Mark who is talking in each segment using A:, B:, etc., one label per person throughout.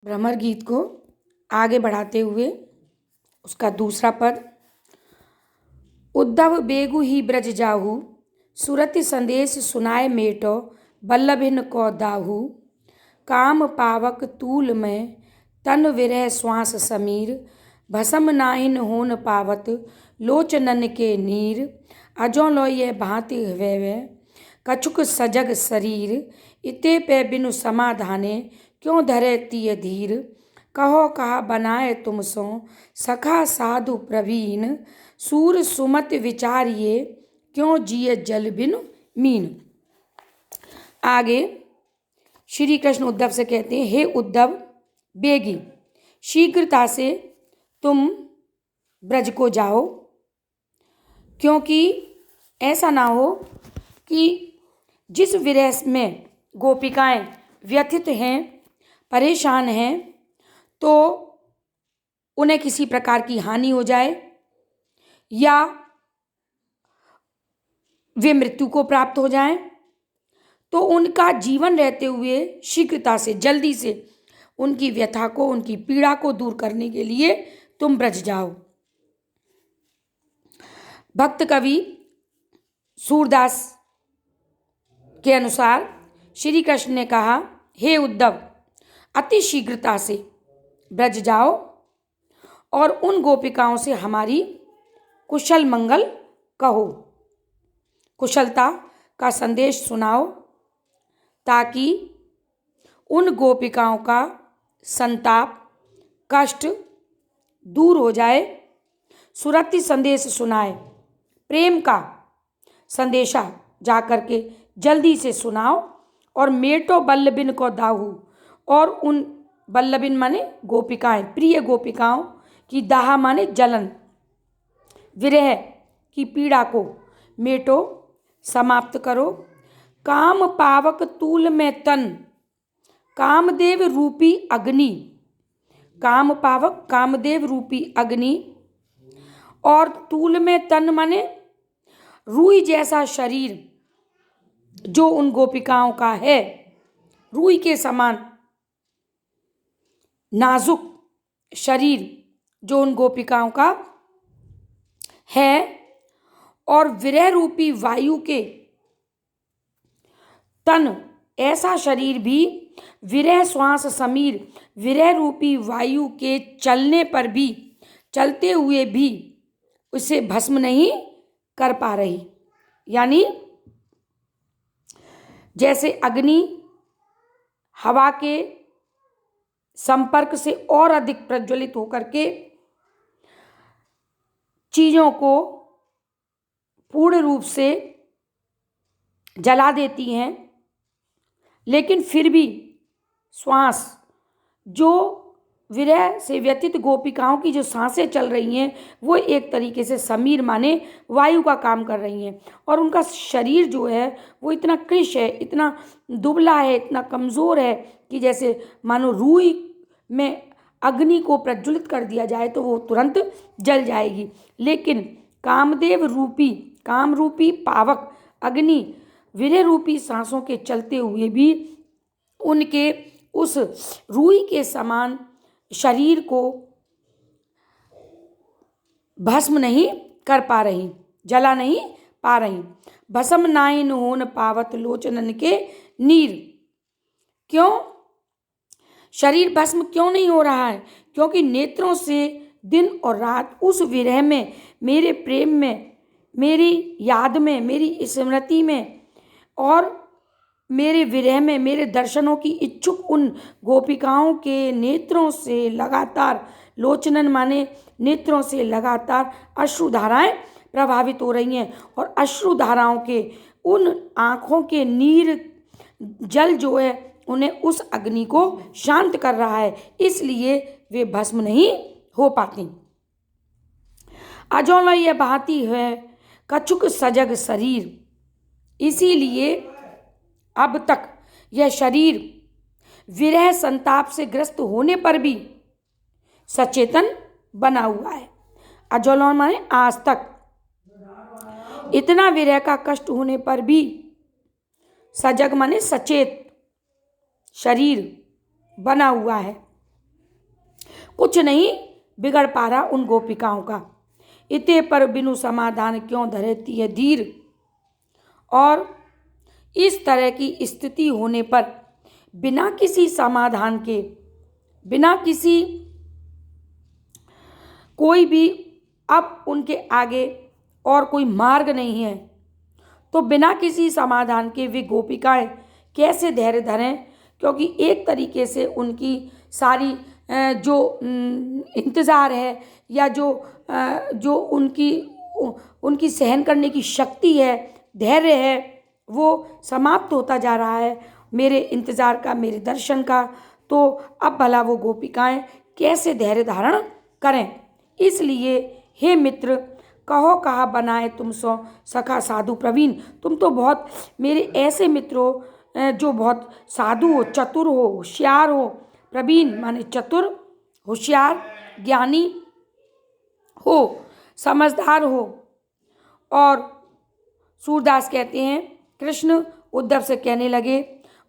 A: भ्रमर गीत को आगे बढ़ाते हुए उसका दूसरा पद। उद्धव बेगु ही ब्रज जाहू, सुरति संदेश सुनाए मेटो, बल्लभिन को दाहू। काम पावक तूल में तन विरह श्वास समीर, भसम नाहिन होन पावत लोचनन के नीर। अजो लो ये भांति हवे कछुक सजग शरीर, इते पे बिनु समाधाने क्यों धरे तिय धीर। कहो कहा बनाए तुम सो सखा साधु प्रवीण, सूर सुमत विचारिये क्यों जिय जल बिनु मीन। आगे श्री कृष्ण उद्धव से कहते हैं, हे उद्धव बेगी, शीघ्रता से तुम ब्रज को जाओ, क्योंकि ऐसा ना हो कि जिस विरह में गोपिकाएं व्यथित हैं, परेशान हैं, तो उन्हें किसी प्रकार की हानि हो जाए या वे मृत्यु को प्राप्त हो जाएं। तो उनका जीवन रहते हुए शीघ्रता से, जल्दी से उनकी व्यथा को, उनकी पीड़ा को दूर करने के लिए तुम ब्रज जाओ। भक्त कवि सूरदास के अनुसार श्री कृष्ण ने कहा, हे उद्धव, अति शीघ्रता से ब्रज जाओ और उन गोपिकाओं से हमारी कुशल मंगल कहो, कुशलता का संदेश सुनाओ, ताकि उन गोपिकाओं का संताप, कष्ट दूर हो जाए। सुरति संदेश सुनाए, प्रेम का संदेशा जा करके जल्दी से सुनाओ। और मेटो बल्लभिन को दाहू, और उन बल्लभिन माने गोपिकाएं, प्रिय गोपिकाओं की दाह माने जलन, विरह की पीड़ा को मेटो, समाप्त करो। काम पावक तूल में तन, कामदेव रूपी अग्नि, काम पावक कामदेव रूपी अग्नि, और तूल में तन माने रूई जैसा शरीर जो उन गोपिकाओं का है, रूई के समान नाजुक शरीर जो उन गोपिकाओं का है, और विरह रूपी वायु के तन, ऐसा शरीर भी विरह श्वास समीर, विरह रूपी वायु के चलने पर भी, चलते हुए भी उसे भस्म नहीं कर पा रही। यानी जैसे अग्नि हवा के संपर्क से और अधिक प्रज्वलित होकर के चीजों को पूर्ण रूप से जला देती हैं, लेकिन फिर भी श्वास, जो विरह से व्यथित गोपिकाओं की जो सांसें चल रही हैं, वो एक तरीके से समीर माने वायु का काम कर रही हैं। और उनका शरीर जो है वो इतना कृश है, इतना दुबला है, इतना कमज़ोर है कि जैसे मानो रूई में अग्नि को प्रज्वलित कर दिया जाए तो वो तुरंत जल जाएगी। लेकिन कामदेव रूपी, काम रूपी पावक अग्नि विरह रूपी सांसों के चलते हुए भी उनके उस रूई के समान शरीर को भस्म नहीं कर पा रही, जला नहीं पा रही। भस्म नाइन होन पावत लोचनन के नीर, क्यों शरीर भस्म क्यों नहीं हो रहा है? क्योंकि नेत्रों से दिन और रात उस विरह में, मेरे प्रेम में, मेरी याद में, मेरी स्मृति में और मेरे विरह में, मेरे दर्शनों की इच्छुक उन गोपिकाओं के नेत्रों से लगातार, लोचनन माने नेत्रों से लगातार अश्रुधाराएं प्रभावित हो रही हैं। और अश्रुधाराओं के उन आँखों के नीर जल जो है उन्हें उस अग्नि को शांत कर रहा है, इसलिए वे भस्म नहीं हो पाती। अजोला यह भांति है कछुक सजग शरीर, इसीलिए अब तक यह शरीर विरह संताप से ग्रस्त होने पर भी सचेतन बना हुआ है। अजोलन माने आज तक, इतना विरह का कष्ट होने पर भी सजग माने सचेत शरीर बना हुआ है। कुछ नहीं बिगड़ पा रहा उन गोपिकाओं का। इते पर बिनु समाधान क्यों धरती है धीर। और इस तरह की स्थिति होने पर बिना किसी समाधान के, बिना किसी कोई भी अब उनके आगे और कोई मार्ग नहीं है, तो बिना किसी समाधान के वे गोपिकाएं कैसे धैर्य धरें। क्योंकि एक तरीके से उनकी सारी जो इंतज़ार है या जो उनकी सहन करने की शक्ति है, धैर्य है, वो समाप्त होता जा रहा है मेरे इंतज़ार का, मेरे दर्शन का। तो अब भला वो गोपिकाएं कैसे धैर्य धारण करें। इसलिए हे मित्र, कहो कहा बनाए तुम सो सखा साधु प्रवीण। तुम तो बहुत मेरे ऐसे मित्र हो जो बहुत साधु हो, चतुर हो, होशियार हो। प्रवीण माने चतुर, होशियार, ज्ञानी हो, समझदार हो। और सूरदास कहते हैं, कृष्ण उद्धव से कहने लगे,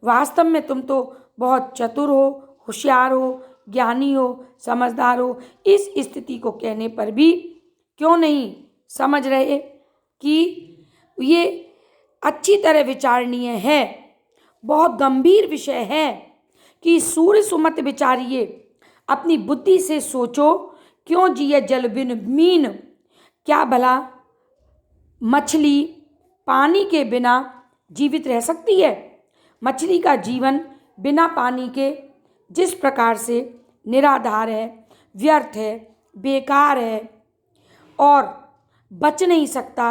A: वास्तव में तुम तो बहुत चतुर हो, होशियार हो, ज्ञानी हो, समझदार हो। इस स्थिति को कहने पर भी क्यों नहीं समझ रहे कि ये अच्छी तरह विचारणीय है, बहुत गंभीर विषय है कि सूर्य सुमत विचारिए, अपनी बुद्धि से सोचो, क्यों जिए जल बिन मीन। क्या भला मछली पानी के बिना जीवित रह सकती है। मछली का जीवन बिना पानी के जिस प्रकार से निराधार है, व्यर्थ है, बेकार है और बच नहीं सकता,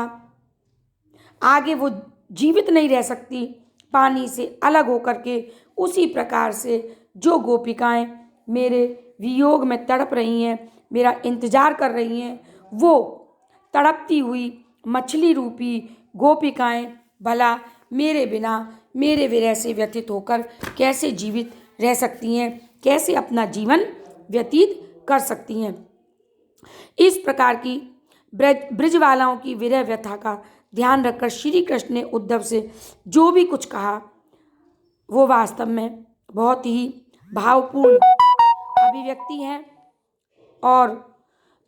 A: आगे वो जीवित नहीं रह सकती पानी से अलग होकर के, उसी प्रकार से जो गोपिकाएं मेरे वियोग में तड़प रही हैं, मेरा इंतजार कर रही हैं, वो तड़पती हुई मछली रूपी गोपिकाएं भला मेरे बिना, मेरे विरह से व्यथित होकर कैसे जीवित रह सकती हैं, कैसे अपना जीवन व्यतीत कर सकती हैं। इस प्रकार की ब्रजवालाओं की विरह व्यथा का ध्यान रखकर श्री कृष्ण ने उद्धव से जो भी कुछ कहा वो वास्तव में बहुत ही भावपूर्ण अभिव्यक्ति है और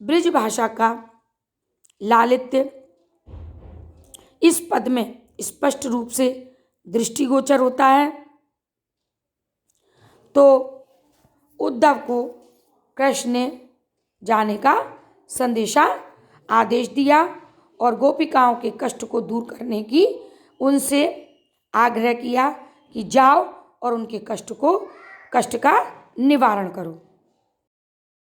A: ब्रज भाषा का लालित्य इस पद में स्पष्ट रूप से दृष्टिगोचर होता है। तो उद्धव को कृष्ण ने जाने का संदेशा आदेश दिया और गोपिकाओं के कष्ट को दूर करने की उनसे आग्रह किया कि जाओ और उनके कष्ट का निवारण करो।